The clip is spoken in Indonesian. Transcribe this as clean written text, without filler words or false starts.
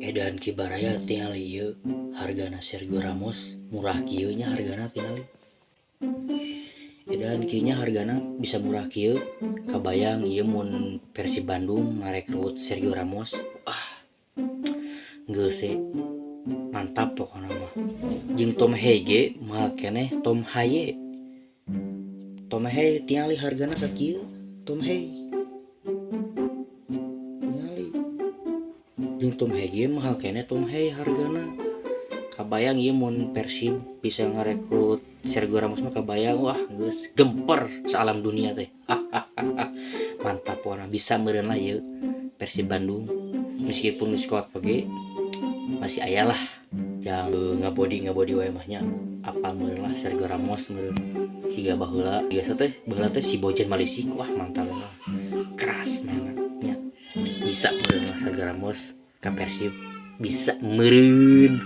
Edan kibaraya tingali ieu hargana Sergio Ramos murah kieu nya hargana tingali. Edan kieu nya hargana bisa murah kieu kabayang ieu mun Persib Bandung ngarekrut Sergio Ramos. Geus mantap pokona mah. Jeung Tom Hege mah keneh Tom Haye. Tom Haye tingali hargana sakieu Tom Haye. Tingali. Jeung Tom Hege mah keneh Tom Haye hargana. Kabayang ieu mun Persib bisa ngarekrut Sergio Ramos mah kabayang wah geus gemper saalam dunia teh. Mantap pokona bisa meureun lah ieu Persib Bandung. Meskipun di squad oge masih aya lah yang ngabodi wae mah nya apal meureun lah Sergio Ramos meureun siga baheula biasa teh baheula teh si Bojan Malisik wah mantap lah keras mainna nya bisa meureun lah Sergio Ramos ka Persib bisa meureun.